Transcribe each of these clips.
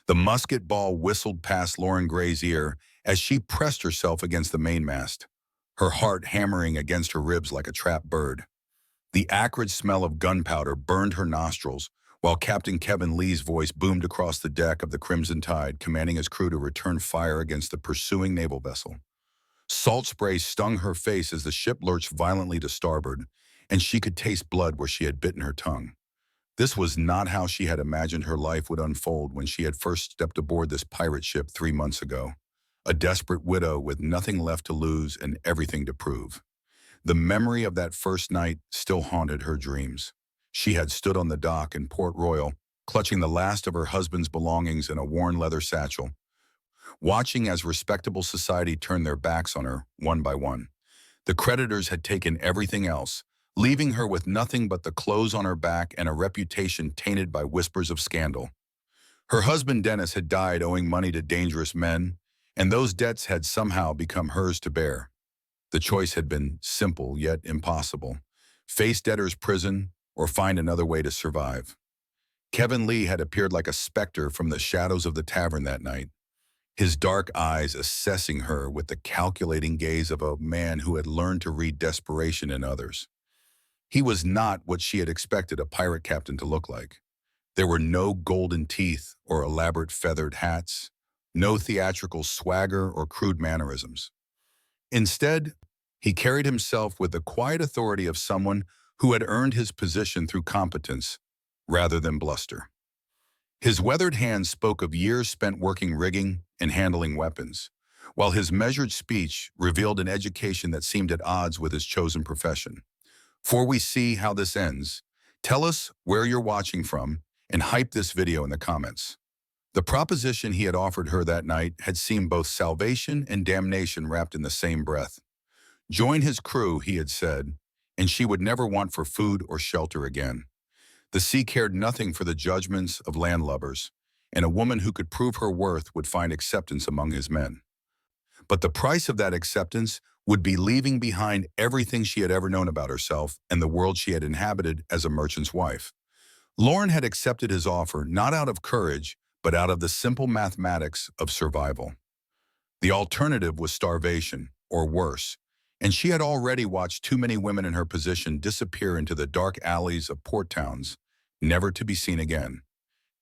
The musket ball whistled past Lauren Gray's ear as she pressed herself against the mainmast, her heart hammering against her ribs like a trapped bird. The acrid smell of gunpowder burned her nostrils, while Captain Kevin Lee's voice boomed across the deck of the Crimson Tide, commanding his crew to return fire against the pursuing naval vessel. Salt spray stung her face as the ship lurched violently to starboard, and she could taste blood where she had bitten her tongue. This was not how she had imagined her life would unfold when she had first stepped aboard this pirate ship 3 months ago. A desperate widow with nothing left to lose and everything to prove. The memory of that first night still haunted her dreams. She had stood on the dock in Port Royal, clutching the last of her husband's belongings in a worn leather satchel, watching as respectable society turned their backs on her one by one. The creditors had taken everything else, leaving her with nothing but the clothes on her back and a reputation tainted by whispers of scandal. Her husband Dennis had died owing money to dangerous men, and those debts had somehow become hers to bear. The choice had been simple yet impossible: face debtor's prison or find another way to survive. Kevin Lee had appeared like a specter from the shadows of the tavern that night, his dark eyes assessing her with the calculating gaze of a man who had learned to read desperation in others. He was not what she had expected a pirate captain to look like. There were no golden teeth or elaborate feathered hats, no theatrical swagger or crude mannerisms. Instead, he carried himself with the quiet authority of someone who had earned his position through competence rather than bluster. His weathered hands spoke of years spent working rigging and handling weapons, while his measured speech revealed an education that seemed at odds with his chosen profession. Before we see how this ends, tell us where you're watching from and hype this video in the comments. The proposition he had offered her that night had seemed both salvation and damnation wrapped in the same breath. Join his crew, he had said, and she would never want for food or shelter again. The sea cared nothing for the judgments of landlubbers, and a woman who could prove her worth would find acceptance among his men. But the price of that acceptance would be leaving behind everything she had ever known about herself and the world she had inhabited as a merchant's wife. Lauren had accepted his offer not out of courage, but out of the simple mathematics of survival. The alternative was starvation, or worse, and she had already watched too many women in her position disappear into the dark alleys of port towns, never to be seen again.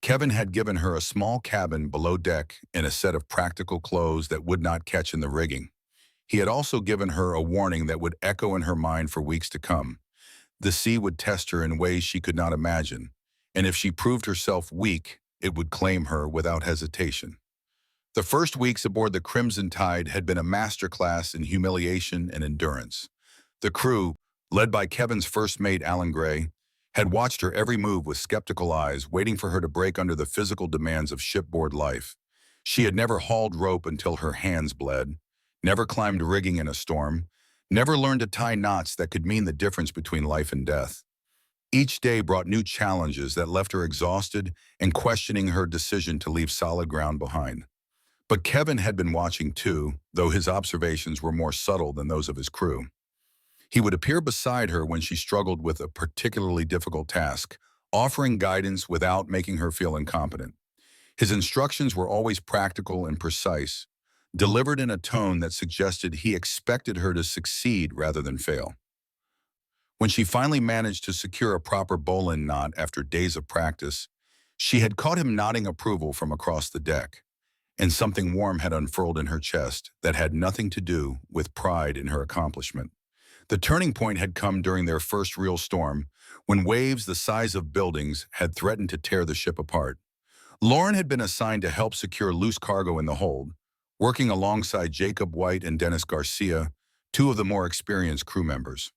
Kevin had given her a small cabin below deck and a set of practical clothes that would not catch in the rigging. He had also given her a warning that would echo in her mind for weeks to come. The sea would test her in ways she could not imagine, and if she proved herself weak, it would claim her without hesitation. The first weeks aboard the Crimson Tide had been a masterclass in humiliation and endurance. The crew, led by Kevin's first mate Alan Gray, had watched her every move with skeptical eyes, waiting for her to break under the physical demands of shipboard life. She had never hauled rope until her hands bled, never climbed rigging in a storm, never learned to tie knots that could mean the difference between life and death. Each day brought new challenges that left her exhausted and questioning her decision to leave solid ground behind. But Kevin had been watching too, though his observations were more subtle than those of his crew. He would appear beside her when she struggled with a particularly difficult task, offering guidance without making her feel incompetent. His instructions were always practical and precise, delivered in a tone that suggested he expected her to succeed rather than fail. When she finally managed to secure a proper bowline knot after days of practice, she had caught him nodding approval from across the deck, and something warm had unfurled in her chest that had nothing to do with pride in her accomplishment. The turning point had come during their first real storm, when waves the size of buildings had threatened to tear the ship apart. Lauren had been assigned to help secure loose cargo in the hold, working alongside Jacob White and Dennis Garcia, two of the more experienced crew members.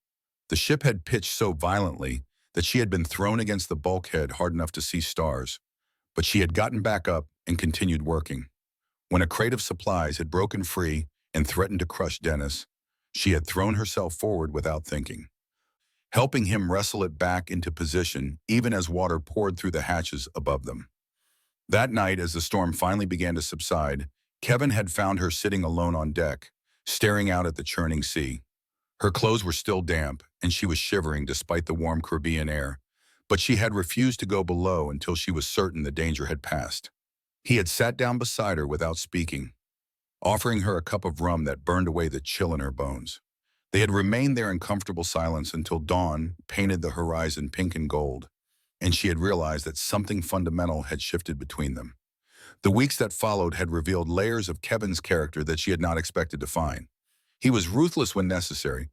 The ship had pitched so violently that she had been thrown against the bulkhead hard enough to see stars, but she had gotten back up and continued working. When a crate of supplies had broken free and threatened to crush Dennis, she had thrown herself forward without thinking, helping him wrestle it back into position even as water poured through the hatches above them. That night, as the storm finally began to subside, Kevin had found her sitting alone on deck, staring out at the churning sea. Her clothes were still damp, and she was shivering despite the warm Caribbean air, but she had refused to go below until she was certain the danger had passed. He had sat down beside her without speaking, offering her a cup of rum that burned away the chill in her bones. They had remained there in comfortable silence until dawn painted the horizon pink and gold, and she had realized that something fundamental had shifted between them. The weeks that followed had revealed layers of Kevin's character that she had not expected to find. He was ruthless when necessary,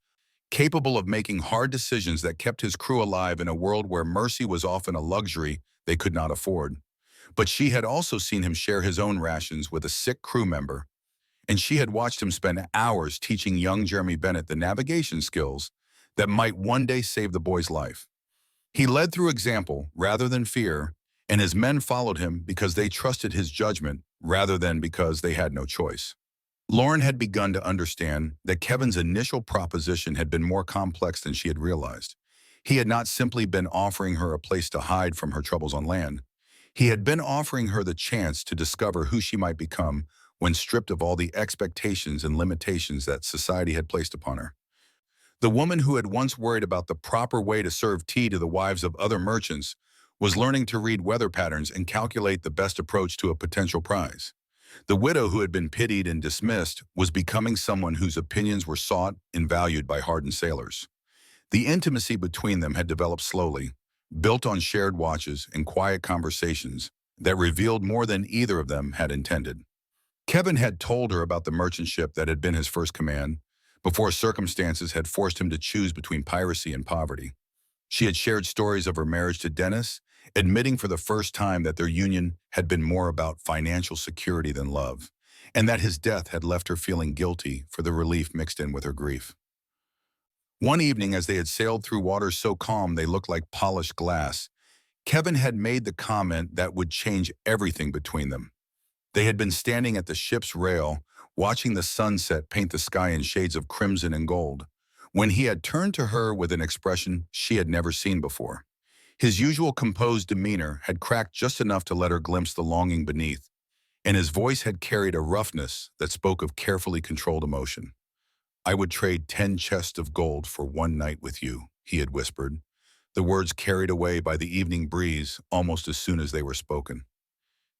capable of making hard decisions that kept his crew alive in a world where mercy was often a luxury they could not afford. But she had also seen him share his own rations with a sick crew member, and she had watched him spend hours teaching young Jeremy Bennett the navigation skills that might one day save the boy's life. He led through example rather than fear, and his men followed him because they trusted his judgment rather than because they had no choice. Lauren had begun to understand that Kevin's initial proposition had been more complex than she had realized. He had not simply been offering her a place to hide from her troubles on land. He had been offering her the chance to discover who she might become when stripped of all the expectations and limitations that society had placed upon her. The woman who had once worried about the proper way to serve tea to the wives of other merchants was learning to read weather patterns and calculate the best approach to a potential prize. The widow who had been pitied and dismissed was becoming someone whose opinions were sought and valued by hardened sailors. The intimacy between them had developed slowly, built on shared watches and quiet conversations that revealed more than either of them had intended. Kevin had told her about the merchant ship that had been his first command, before circumstances had forced him to choose between piracy and poverty. She had shared stories of her marriage to Dennis, admitting for the first time that their union had been more about financial security than love, and that his death had left her feeling guilty for the relief mixed in with her grief. One evening, as they had sailed through waters so calm they looked like polished glass, Kevin had made the comment that would change everything between them. They had been standing at the ship's rail, watching the sunset paint the sky in shades of crimson and gold, when he had turned to her with an expression she had never seen before. His usual composed demeanor had cracked just enough to let her glimpse the longing beneath, and his voice had carried a roughness that spoke of carefully controlled emotion. "I would trade 10 chests of gold for one night with you," he had whispered, the words carried away by the evening breeze almost as soon as they were spoken.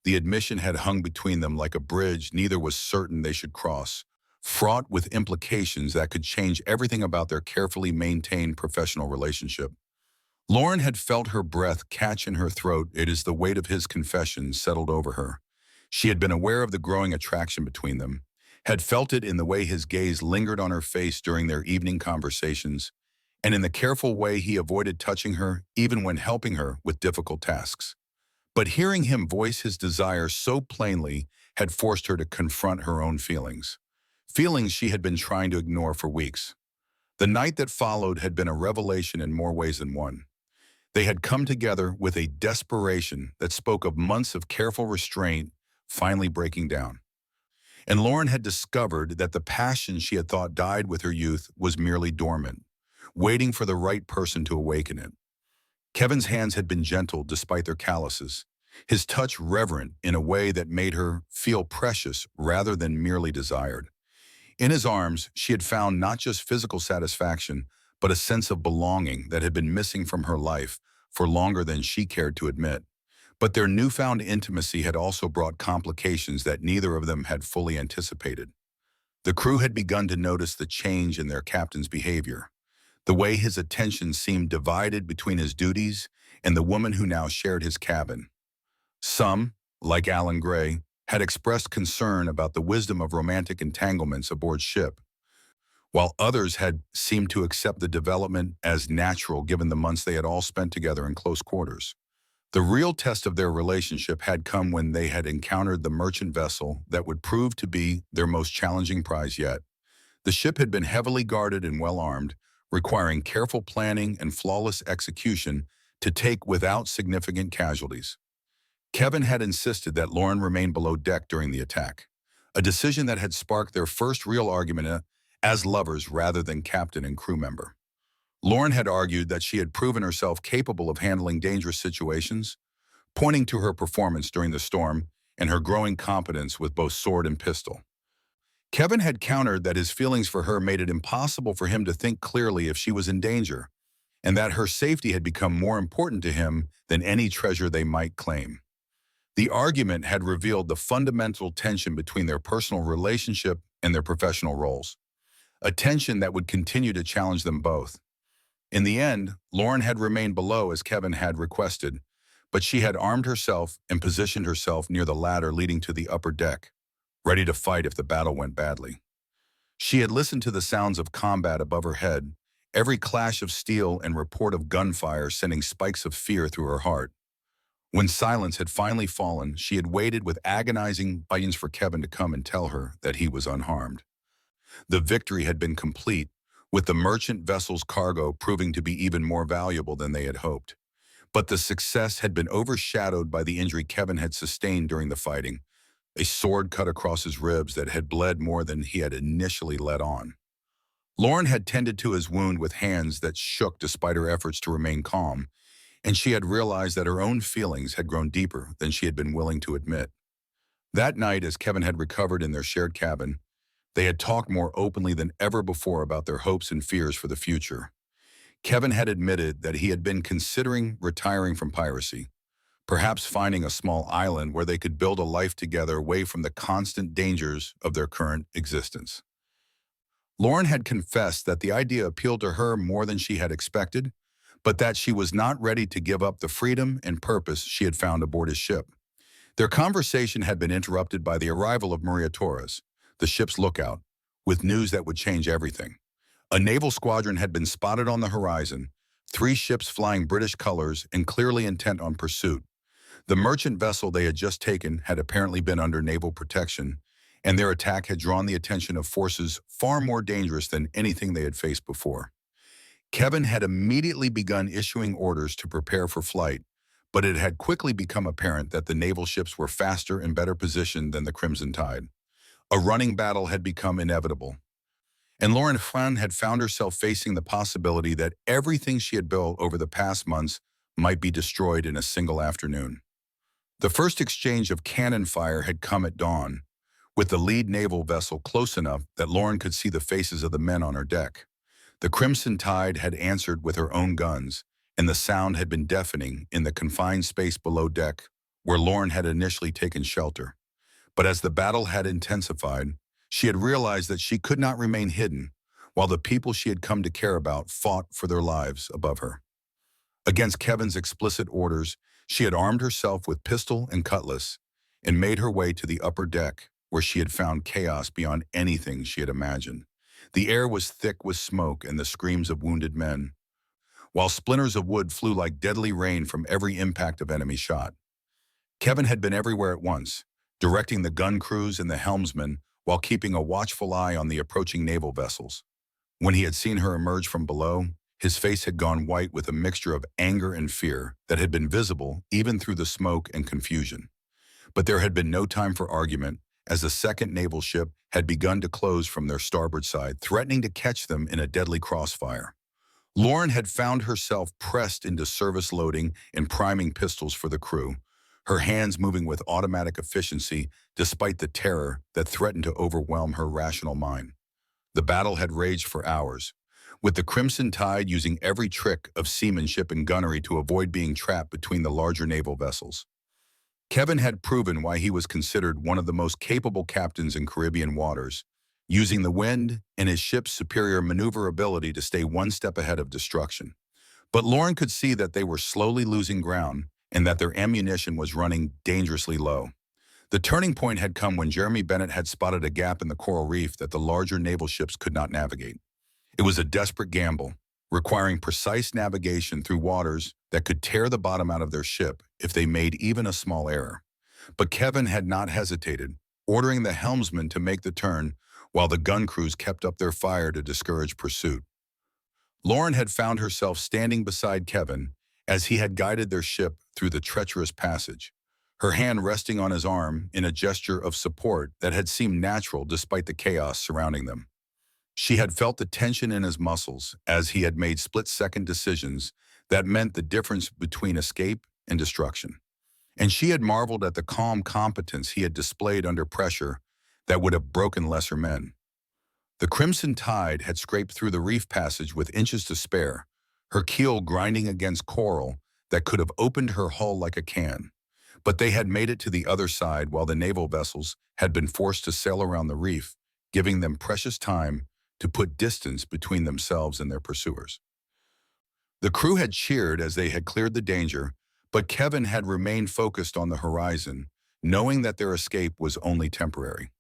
The admission had hung between them like a bridge neither was certain they should cross, fraught with implications that could change everything about their carefully maintained professional relationship. Lauren had felt her breath catch in her throat as the weight of his confession settled over her. She had been aware of the growing attraction between them, had felt it in the way his gaze lingered on her face during their evening conversations, and in the careful way he avoided touching her even when helping her with difficult tasks. But hearing him voice his desire so plainly had forced her to confront her own feelings. Feelings she had been trying to ignore for weeks. The night that followed had been a revelation in more ways than one. They had come together with a desperation that spoke of months of careful restraint finally breaking down. And Lauren had discovered that the passion she had thought died with her youth was merely dormant, waiting for the right person to awaken it. Kevin's hands had been gentle despite their calluses, his touch reverent in a way that made her feel precious rather than merely desired. In his arms, she had found not just physical satisfaction, but a sense of belonging that had been missing from her life for longer than she cared to admit. But their newfound intimacy had also brought complications that neither of them had fully anticipated. The crew had begun to notice the change in their captain's behavior, the way his attention seemed divided between his duties and the woman who now shared his cabin. Some, like Alan Gray, had expressed concern about the wisdom of romantic entanglements aboard ship, while others had seemed to accept the development as natural given the months they had all spent together in close quarters. The real test of their relationship had come when they had encountered the merchant vessel that would prove to be their most challenging prize yet. The ship had been heavily guarded and well armed, requiring careful planning and flawless execution to take without significant casualties. Kevin had insisted that Lauren remain below deck during the attack, a decision that had sparked their first real argument as lovers rather than captain and crew member. Lauren had argued that she had proven herself capable of handling dangerous situations, pointing to her performance during the storm and her growing competence with both sword and pistol. Kevin had countered that his feelings for her made it impossible for him to think clearly if she was in danger, and that her safety had become more important to him than any treasure they might claim. The argument had revealed the fundamental tension between their personal relationship and their professional roles, a tension that would continue to challenge them both. In the end, Lauren had remained below as Kevin had requested, but she had armed herself and positioned herself near the ladder leading to the upper deck, ready to fight if the battle went badly. She had listened to the sounds of combat above her head, every clash of steel and report of gunfire sending spikes of fear through her heart. When silence had finally fallen, she had waited with agonizing patience for Kevin to come and tell her that he was unharmed. The victory had been complete, with the merchant vessel's cargo proving to be even more valuable than they had hoped. But the success had been overshadowed by the injury Kevin had sustained during the fighting, a sword cut across his ribs that had bled more than he had initially let on. Lauren had tended to his wound with hands that shook despite her efforts to remain calm, and she had realized that her own feelings had grown deeper than she had been willing to admit. That night, as Kevin had recovered in their shared cabin, they had talked more openly than ever before about their hopes and fears for the future. Kevin had admitted that he had been considering retiring from piracy, perhaps finding a small island where they could build a life together away from the constant dangers of their current existence. Lauren had confessed that the idea appealed to her more than she had expected, but that she was not ready to give up the freedom and purpose she had found aboard his ship. Their conversation had been interrupted by the arrival of Maria Torres, the ship's lookout, with news that would change everything. A naval squadron had been spotted on the horizon, 3 ships flying British colors and clearly intent on pursuit. The merchant vessel they had just taken had apparently been under naval protection, and their attack had drawn the attention of forces far more dangerous than anything they had faced before. Kevin had immediately begun issuing orders to prepare for flight, but it had quickly become apparent that the naval ships were faster and better positioned than the Crimson Tide. A running battle had become inevitable, and Lauren had found herself facing the possibility that everything she had built over the past months might be destroyed in a single afternoon. The first exchange of cannon fire had come at dawn, with the lead naval vessel close enough that Lauren could see the faces of the men on her deck. The Crimson Tide had answered with her own guns, and the sound had been deafening in the confined space below deck where Lauren had initially taken shelter. But as the battle had intensified, she had realized that she could not remain hidden while the people she had come to care about fought for their lives above her. Against Kevin's explicit orders, she had armed herself with pistol and cutlass and made her way to the upper deck, where she had found chaos beyond anything she had imagined. The air was thick with smoke and the screams of wounded men, while splinters of wood flew like deadly rain from every impact of enemy shot. Kevin had been everywhere at once, directing the gun crews and the helmsmen while keeping a watchful eye on the approaching naval vessels. When he had seen her emerge from below, his face had gone white with a mixture of anger and fear that had been visible even through the smoke and confusion. But there had been no time for argument, as the second naval ship had begun to close from their starboard side, threatening to catch them in a deadly crossfire. Lauren had found herself pressed into service loading and priming pistols for the crew, her hands moving with automatic efficiency despite the terror that threatened to overwhelm her rational mind. The battle had raged for hours, with the Crimson Tide using every trick of seamanship and gunnery to avoid being trapped between the larger naval vessels. Kevin had proven why he was considered one of the most capable captains in Caribbean waters, using the wind and his ship's superior maneuverability to stay one step ahead of destruction. But Lauren could see that they were slowly losing ground and that their ammunition was running dangerously low. The turning point had come when Jeremy Bennett had spotted a gap in the coral reef that the larger naval ships could not navigate. It was a desperate gamble, requiring precise navigation through waters that could tear the bottom out of their ship if they made even a small error. But Kevin had not hesitated, ordering the helmsman to make the turn while the gun crews kept up their fire to discourage pursuit. Lauren had found herself standing beside Kevin as he had guided their ship through the treacherous passage, her hand resting on his arm in a gesture of support that had seemed natural despite the chaos surrounding them. She had felt the tension in his muscles as he had made split-second decisions that meant the difference between escape and destruction. And she had marveled at the calm competence he had displayed under pressure that would have broken lesser men. The Crimson Tide had scraped through the reef passage with inches to spare, her keel grinding against coral that could have opened her hull like a can. But they had made it to the other side while the naval vessels had been forced to sail around the reef, giving them precious time to put distance between themselves and their pursuers. The crew had cheered as they had cleared the danger, but Kevin had remained focused on the horizon, knowing that their escape was only temporary.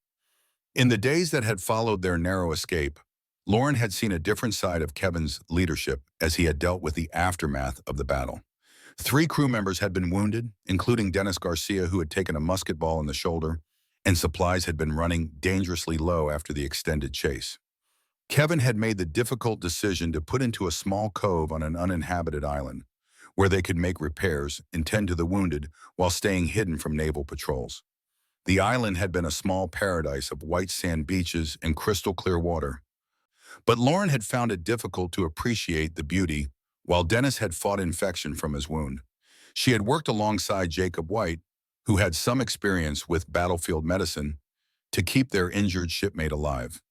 In the days that had followed their narrow escape, Lauren had seen a different side of Kevin's leadership as he had dealt with the aftermath of the battle. 3 crew members had been wounded, including Dennis Garcia, who had taken a musket ball in the shoulder, and supplies had been running dangerously low after the extended chase. Kevin had made the difficult decision to put into a small cove on an uninhabited island, where they could make repairs and tend to the wounded while staying hidden from naval patrols. The island had been a small paradise of white sand beaches and crystal clear water. But Lauren had found it difficult to appreciate the beauty while Dennis had fought infection from his wound. She had worked alongside Jacob White, who had some experience with battlefield medicine, to keep their injured shipmate alive.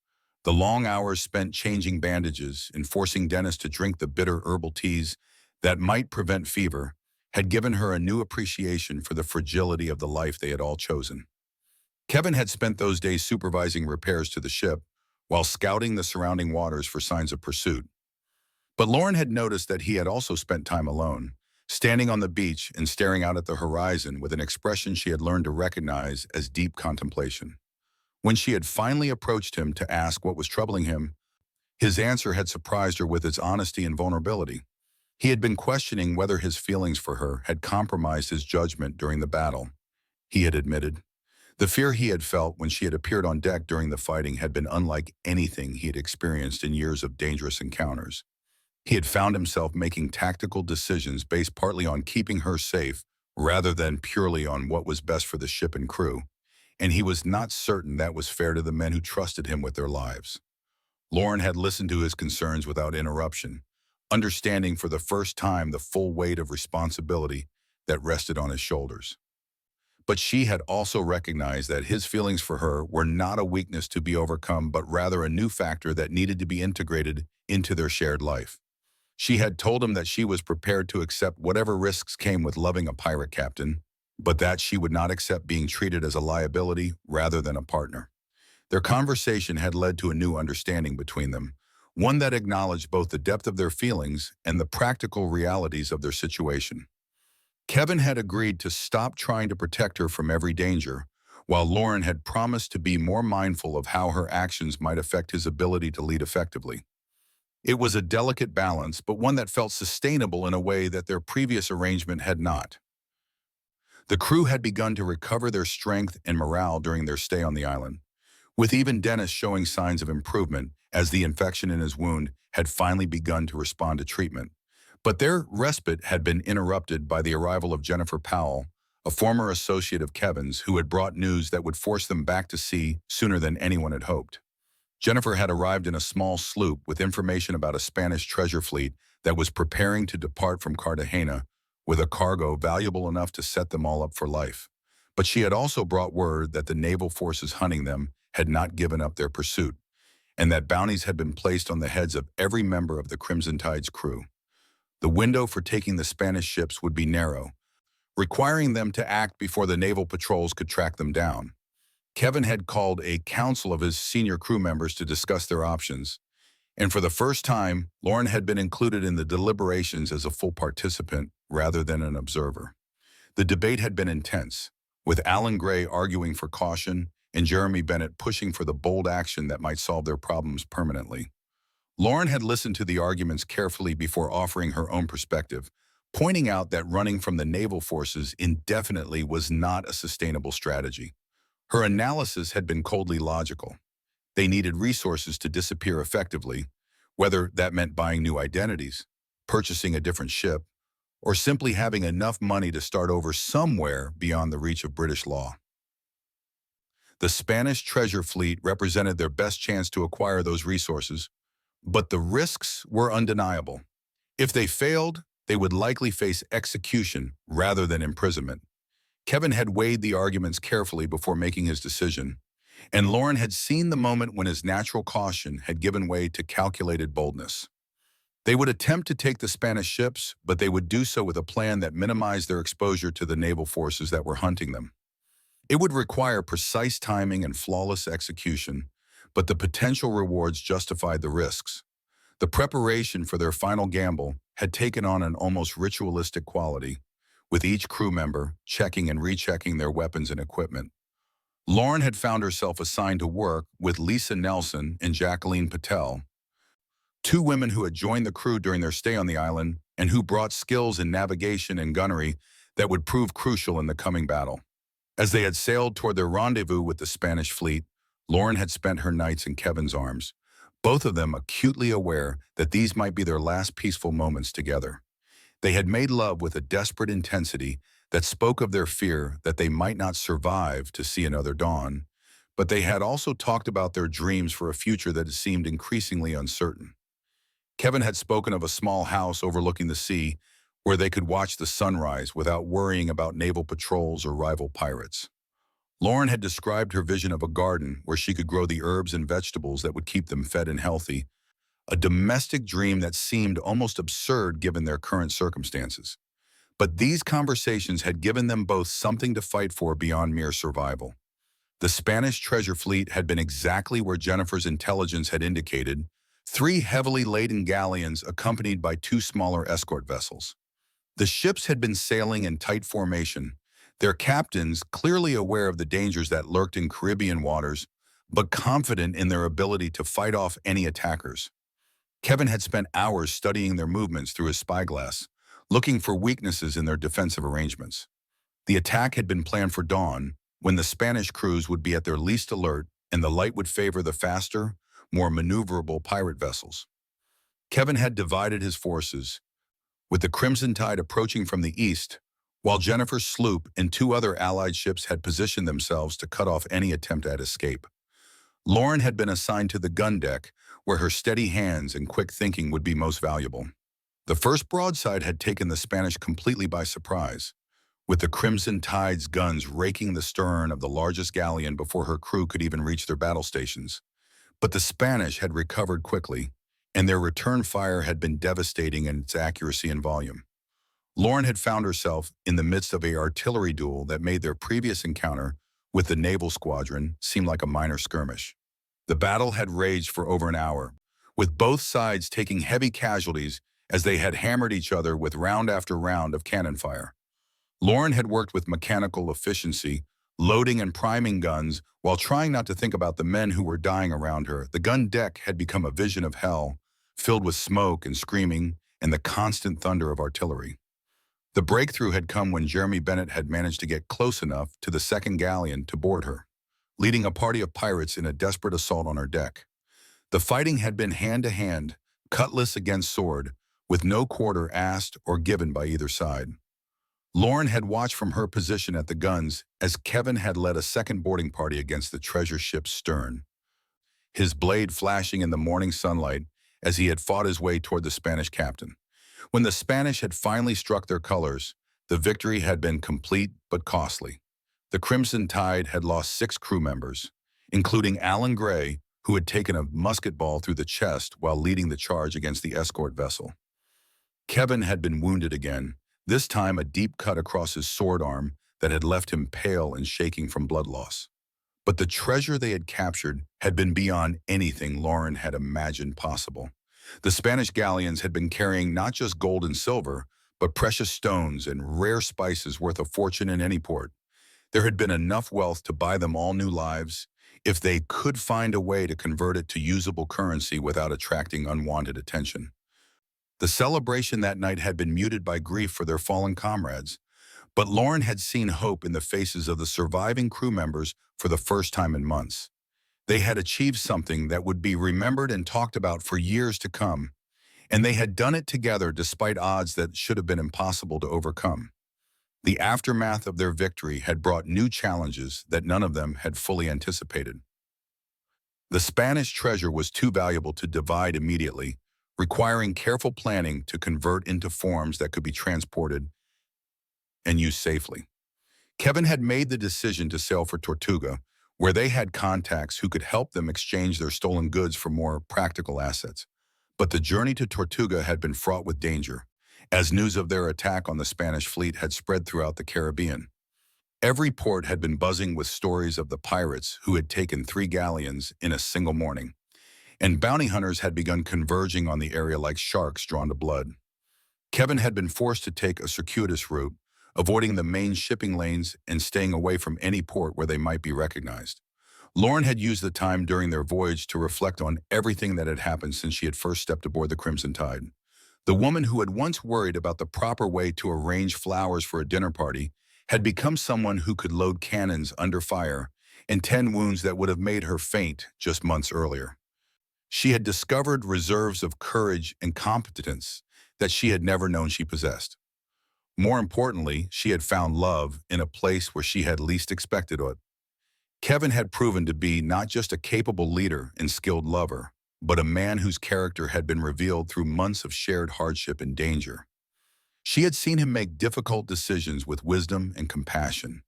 The long hours spent changing bandages and forcing Dennis to drink the bitter herbal teas that might prevent fever had given her a new appreciation for the fragility of the life they had all chosen. Kevin had spent those days supervising repairs to the ship while scouting the surrounding waters for signs of pursuit. But Lauren had noticed that he had also spent time alone, standing on the beach and staring out at the horizon with an expression she had learned to recognize as deep contemplation. When she had finally approached him to ask what was troubling him, his answer had surprised her with its honesty and vulnerability. He had been questioning whether his feelings for her had compromised his judgment during the battle. He had admitted, the fear he had felt when she had appeared on deck during the fighting had been unlike anything he had experienced in years of dangerous encounters. He had found himself making tactical decisions based partly on keeping her safe rather than purely on what was best for the ship and crew, and he was not certain that was fair to the men who trusted him with their lives. Lauren had listened to his concerns without interruption, understanding for the first time the full weight of responsibility that rested on his shoulders. But she had also recognized that his feelings for her were not a weakness to be overcome, but rather a new factor that needed to be integrated into their shared life. She had told him that she was prepared to accept whatever risks came with loving a pirate captain, but that she would not accept being treated as a liability rather than a partner. Their conversation had led to a new understanding between them, one that acknowledged both the depth of their feelings and the practical realities of their situation. Kevin had agreed to stop trying to protect her from every danger, while Lauren had promised to be more mindful of how her actions might affect his ability to lead effectively. It was a delicate balance, but one that felt sustainable in a way that their previous arrangement had not. The crew had begun to recover their strength and morale during their stay on the island, with even Dennis showing signs of improvement as the infection in his wound had finally begun to respond to treatment. But their respite had been interrupted by the arrival of Jennifer Powell, a former associate of Kevin's who had brought news that would force them back to sea sooner than anyone had hoped. Jennifer had arrived in a small sloop with information about a Spanish treasure fleet that was preparing to depart from Cartagena with a cargo valuable enough to set them all up for life. But she had also brought word that the naval forces hunting them had not given up their pursuit, and that bounties had been placed on the heads of every member of the Crimson Tide's crew. The window for taking the Spanish ships would be narrow, requiring them to act before the naval patrols could track them down. Kevin had called a council of his senior crew members to discuss their options, and for the first time, Lauren had been included in the deliberations as a full participant rather than an observer. The debate had been intense, with Alan Gray arguing for caution and Jeremy Bennett pushing for the bold action that might solve their problems permanently. Lauren had listened to the arguments carefully before offering her own perspective, pointing out that running from the naval forces indefinitely was not a sustainable strategy. Her analysis had been coldly logical. They needed resources to disappear effectively, whether that meant buying new identities, purchasing a different ship, or simply having enough money to start over somewhere beyond the reach of British law. The Spanish treasure fleet represented their best chance to acquire those resources, but the risks were undeniable. If they failed, they would likely face execution rather than imprisonment. Kevin had weighed the arguments carefully before making his decision, and Lauren had seen the moment when his natural caution had given way to calculated boldness. They would attempt to take the Spanish ships, but they would do so with a plan that minimized their exposure to the naval forces that were hunting them. It would require precise timing and flawless execution, but the potential rewards justified the risks. The preparation for their final gamble had taken on an almost ritualistic quality, with each crew member checking and rechecking their weapons and equipment. Lauren had found herself assigned to work with Lisa Nelson and Jacqueline Patel, two women who had joined the crew during their stay on the island and who brought skills in navigation and gunnery that would prove crucial in the coming battle. As they had sailed toward their rendezvous with the Spanish fleet, Lauren had spent her nights in Kevin's arms, both of them acutely aware that these might be their last peaceful moments together. They had made love with a desperate intensity that spoke of their fear that they might not survive to see another dawn, but they had also talked about their dreams for a future that seemed increasingly uncertain. Kevin had spoken of a small house overlooking the sea where they could watch the sunrise without worrying about naval patrols or rival pirates. Lauren had described her vision of a garden where she could grow the herbs and vegetables that would keep them fed and healthy, a domestic dream that seemed almost absurd given their current circumstances. But these conversations had given them both something to fight for beyond mere survival. The Spanish treasure fleet had been exactly where Jennifer's intelligence had indicated, three heavily laden galleons accompanied by two smaller escort vessels. The ships had been sailing in tight formation, their captains clearly aware of the dangers that lurked in Caribbean waters, but confident in their ability to fight off any attackers. Kevin had spent hours studying their movements through his spyglass, looking for weaknesses in their defensive arrangements. The attack had been planned for dawn, when the Spanish crews would be at their least alert and the light would favor the faster, more maneuverable pirate vessels. Kevin had divided his forces, with the Crimson Tide approaching from the east, while Jennifer's sloop and two other Allied ships had positioned themselves to cut off any attempt at escape. Lauren had been assigned to the gun deck, where her steady hands and quick thinking would be most valuable. The first broadside had taken the Spanish completely by surprise, with the Crimson Tide's guns raking the stern of the largest galleon before her crew could even reach their battle stations. But the Spanish had recovered quickly, and their return fire had been devastating in its accuracy and volume. Lauren had found herself in the midst of an artillery duel that made their previous encounter with the naval squadron seem like a minor skirmish. The battle had raged for over an hour, with both sides taking heavy casualties as they had hammered each other with round after round of cannon fire. Lauren had worked with mechanical efficiency, loading and priming guns while trying not to think about the men who were dying around her. The gun deck had become a vision of hell, filled with smoke and screaming and the constant thunder of artillery. The breakthrough had come when Jeremy Bennett had managed to get close enough to the second galleon to board her, leading a party of pirates in a desperate assault on her deck. The fighting had been hand-to-hand, cutlass against sword, with no quarter asked or given by either side. Lauren had watched from her position at the guns as Kevin had led a second boarding party against the treasure ship's stern, his blade flashing in the morning sunlight as he had fought his way toward the Spanish captain. When the Spanish had finally struck their colors, the victory had been complete but costly. The Crimson Tide had lost 6 crew members, including Alan Gray, who had taken a musket ball through the chest while leading the charge against the escort vessel. Kevin had been wounded again, this time a deep cut across his sword arm that had left him pale and shaking from blood loss. But the treasure they had captured had been beyond anything Lauren had imagined possible. The Spanish galleons had been carrying not just gold and silver, but precious stones and rare spices worth a fortune in any port. There had been enough wealth to buy them all new lives, if they could find a way to convert it to usable currency without attracting unwanted attention. The celebration that night had been muted by grief for their fallen comrades, but Lauren had seen hope in the faces of the surviving crew members for the first time in months. They had achieved something that would be remembered and talked about for years to come, and they had done it together despite odds that should have been impossible to overcome. The aftermath of their victory had brought new challenges that none of them had fully anticipated. The Spanish treasure was too valuable to divide immediately, requiring careful planning to convert into forms that could be transported and used safely. Kevin had made the decision to sail for Tortuga, where they had contacts who could help them exchange their stolen goods for more practical assets. But the journey to Tortuga had been fraught with danger, as news of their attack on the Spanish fleet had spread throughout the Caribbean. Every port had been buzzing with stories of the pirates who had taken 3 galleons in a single morning, and bounty hunters had begun converging on the area like sharks drawn to blood. Kevin had been forced to take a circuitous route, avoiding the main shipping lanes and staying away from any port where they might be recognized. Lauren had used the time during their voyage to reflect on everything that had happened since she had first stepped aboard the Crimson Tide. The woman who had once worried about the proper way to arrange flowers for a dinner party had become someone who could load cannons under fire and tend wounds that would have made her faint just months earlier. She had discovered reserves of courage and competence that she had never known she possessed. More importantly, she had found love in a place where she had least expected it. Kevin had proven to be not just a capable leader and skilled lover, but a man whose character had been revealed through months of shared hardship and danger. She had seen him make difficult decisions with wisdom and compassion,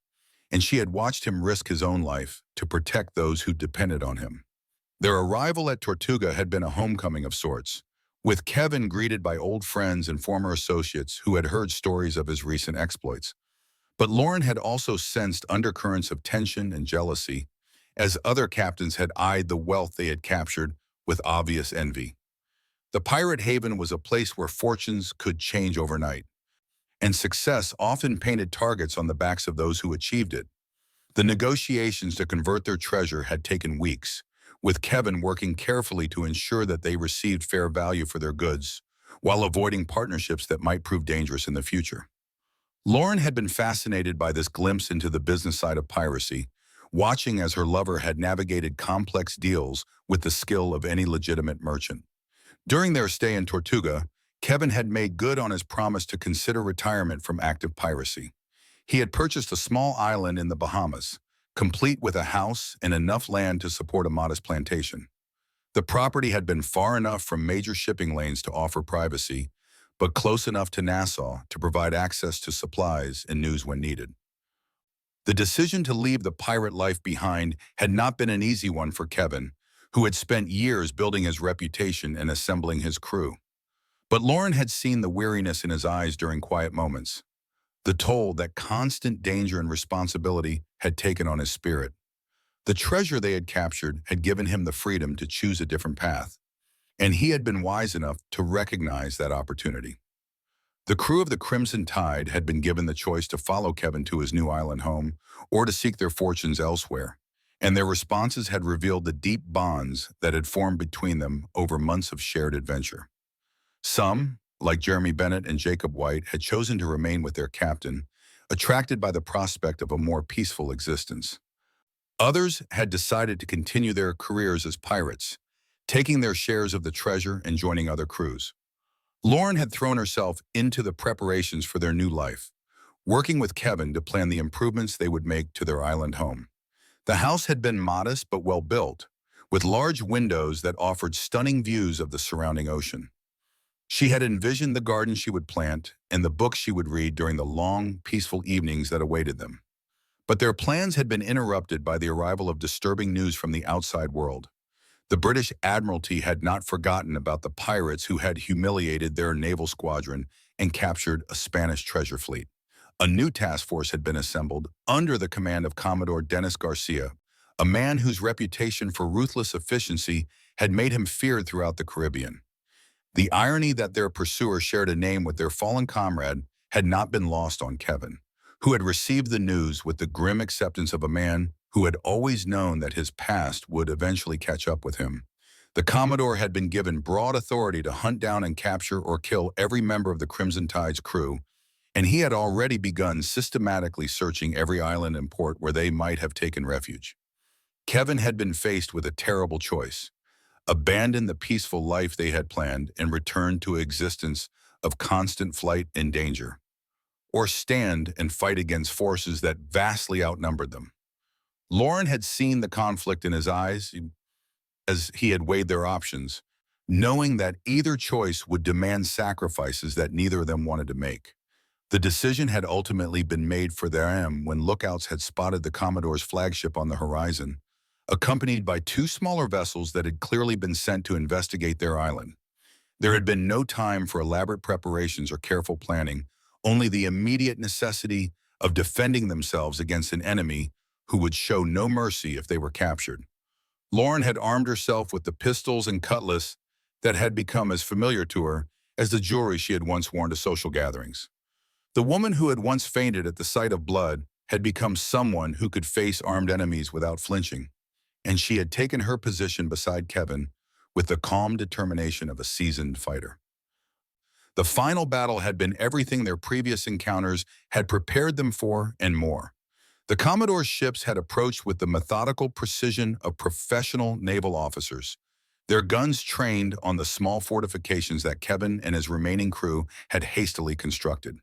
and she had watched him risk his own life to protect those who depended on him. Their arrival at Tortuga had been a homecoming of sorts, with Kevin greeted by old friends and former associates who had heard stories of his recent exploits. But Lauren had also sensed undercurrents of tension and jealousy, as other captains had eyed the wealth they had captured with obvious envy. The pirate haven was a place where fortunes could change overnight, and success often painted targets on the backs of those who achieved it. The negotiations to convert their treasure had taken weeks, with Kevin working carefully to ensure that they received fair value for their goods, while avoiding partnerships that might prove dangerous in the future. Lauren had been fascinated by this glimpse into the business side of piracy, watching as her lover had navigated complex deals with the skill of any legitimate merchant. During their stay in Tortuga, Kevin had made good on his promise to consider retirement from active piracy. He had purchased a small island in the Bahamas, complete with a house and enough land to support a modest plantation. The property had been far enough from major shipping lanes to offer privacy, but close enough to Nassau to provide access to supplies and news when needed. The decision to leave the pirate life behind had not been an easy one for Kevin, who had spent years building his reputation and assembling his crew. But Lauren had seen the weariness in his eyes during quiet moments, the toll that constant danger and responsibility had taken on his spirit. The treasure they had captured had given him the freedom to choose a different path, and he had been wise enough to recognize that opportunity. The crew of the Crimson Tide had been given the choice to follow Kevin to his new island home or to seek their fortunes elsewhere, and their responses had revealed the deep bonds that had formed between them over months of shared adventure. Some, like Jeremy Bennett and Jacob White, had chosen to remain with their captain, attracted by the prospect of a more peaceful existence. Others had decided to continue their careers as pirates, taking their shares of the treasure and joining other crews. Lauren had thrown herself into the preparations for their new life, working with Kevin to plan the improvements they would make to their island home. The house had been modest but well built, with large windows that offered stunning views of the surrounding ocean. She had envisioned the garden she would plant and the books she would read during the long, peaceful evenings that awaited them. But their plans had been interrupted by the arrival of disturbing news from the outside world. The British Admiralty had not forgotten about the pirates who had humiliated their naval squadron and captured a Spanish treasure fleet. A new task force had been assembled under the command of Commodore Dennis Garcia, a man whose reputation for ruthless efficiency had made him feared throughout the Caribbean. The irony that their pursuer shared a name with their fallen comrade had not been lost on Kevin, who had received the news with the grim acceptance of a man who had always known that his past would eventually catch up with him. The Commodore had been given broad authority to hunt down and capture or kill every member of the Crimson Tide's crew, and he had already begun systematically searching every island and port where they might have taken refuge. Kevin had been faced with a terrible choice: abandon the peaceful life they had planned and return to an existence of constant flight and danger, or stand and fight against forces that vastly outnumbered them. Lauren had seen the conflict in his eyes as he had weighed their options, knowing that either choice would demand sacrifices that neither of them wanted to make. The decision had ultimately been made for them when lookouts had spotted the Commodore's flagship on the horizon, accompanied by two smaller vessels that had clearly been sent to investigate their island. There had been no time for elaborate preparations or careful planning, only the immediate necessity of defending themselves against an enemy who would show no mercy if they were captured. Lauren had armed herself with the pistols and cutlass that had become as familiar to her as the jewelry she had once worn to social gatherings. The woman who had once fainted at the sight of blood had become someone who could face armed enemies without flinching, and she had taken her position beside Kevin with the calm determination of a seasoned fighter. The final battle had been everything their previous encounters had prepared them for and more. The Commodore's ships had approached with the methodical precision of professional naval officers, their guns trained on the small fortifications that Kevin and his remaining crew had hastily constructed.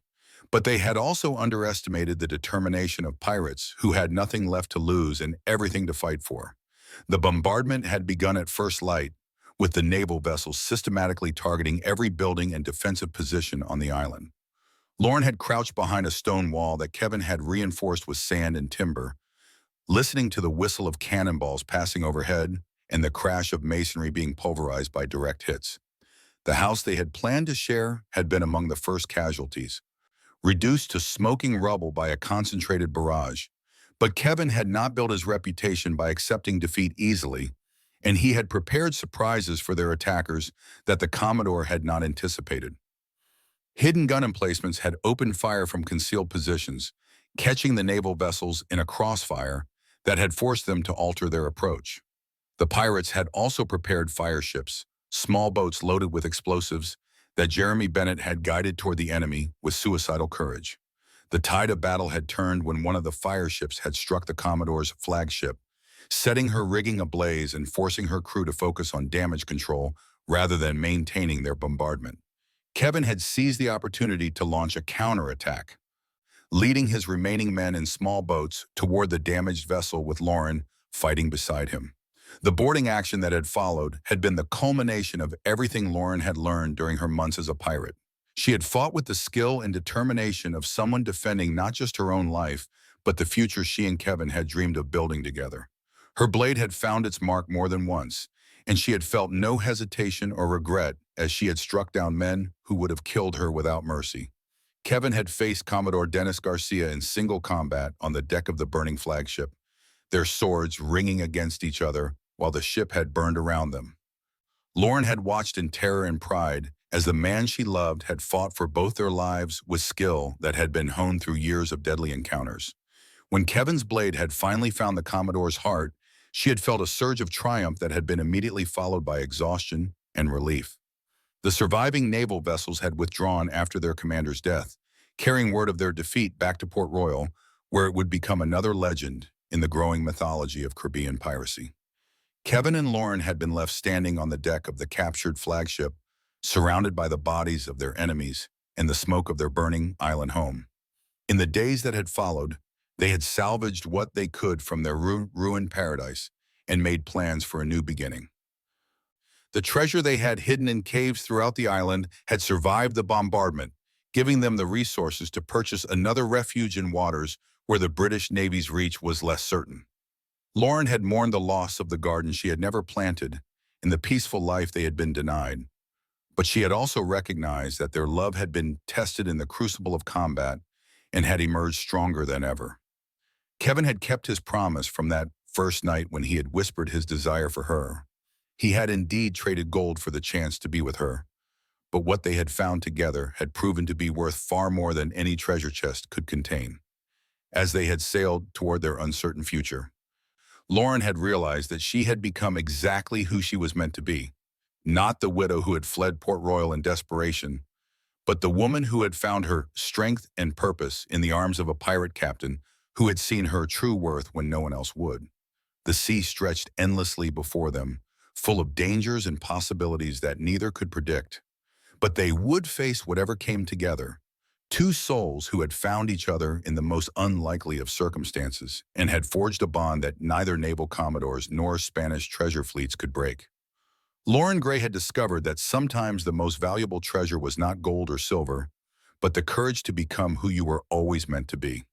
But they had also underestimated the determination of pirates who had nothing left to lose and everything to fight for. The bombardment had begun at first light, with the naval vessels systematically targeting every building and defensive position on the island. Lauren had crouched behind a stone wall that Kevin had reinforced with sand and timber, listening to the whistle of cannonballs passing overhead and the crash of masonry being pulverized by direct hits. The house they had planned to share had been among the first casualties, reduced to smoking rubble by a concentrated barrage. But Kevin had not built his reputation by accepting defeat easily, and he had prepared surprises for their attackers that the Commodore had not anticipated. Hidden gun emplacements had opened fire from concealed positions, catching the naval vessels in a crossfire that had forced them to alter their approach. The pirates had also prepared fire ships, small boats loaded with explosives, that Jeremy Bennett had guided toward the enemy with suicidal courage. The tide of battle had turned when one of the fire ships had struck the Commodore's flagship, setting her rigging ablaze and forcing her crew to focus on damage control rather than maintaining their bombardment. Kevin had seized the opportunity to launch a counterattack, leading his remaining men in small boats toward the damaged vessel with Lauren fighting beside him. The boarding action that had followed had been the culmination of everything Lauren had learned during her months as a pirate. She had fought with the skill and determination of someone defending not just her own life, but the future she and Kevin had dreamed of building together. Her blade had found its mark more than once, and she had felt no hesitation or regret as she had struck down men who would have killed her without mercy. Kevin had faced Commodore Dennis Garcia in single combat on the deck of the burning flagship, their swords ringing against each other while the ship had burned around them. Lauren had watched in terror and pride as the man she loved had fought for both their lives with skill that had been honed through years of deadly encounters. When Kevin's blade had finally found the Commodore's heart, she had felt a surge of triumph that had been immediately followed by exhaustion and relief. The surviving naval vessels had withdrawn after their commander's death, carrying word of their defeat back to Port Royal, where it would become another legend in the growing mythology of Caribbean piracy. Kevin and Lauren had been left standing on the deck of the captured flagship, surrounded by the bodies of their enemies and the smoke of their burning island home. In the days that had followed, they had salvaged what they could from their ruined paradise and made plans for a new beginning. The treasure they had hidden in caves throughout the island had survived the bombardment, giving them the resources to purchase another refuge in waters where the British Navy's reach was less certain. Lauren had mourned the loss of the garden she had never planted and the peaceful life they had been denied, but she had also recognized that their love had been tested in the crucible of combat and had emerged stronger than ever. Kevin had kept his promise from that first night when he had whispered his desire for her. He had indeed traded gold for the chance to be with her, but what they had found together had proven to be worth far more than any treasure chest could contain. As they had sailed toward their uncertain future, Lauren had realized that she had become exactly who she was meant to be, not the widow who had fled Port Royal in desperation, but the woman who had found her strength and purpose in the arms of a pirate captain who had seen her true worth when no one else would. The sea stretched endlessly before them, full of dangers and possibilities that neither could predict. But they would face whatever came together, two souls who had found each other in the most unlikely of circumstances and had forged a bond that neither naval commodores nor Spanish treasure fleets could break. Lauren Gray had discovered that sometimes the most valuable treasure was not gold or silver, but the courage to become who you were always meant to be.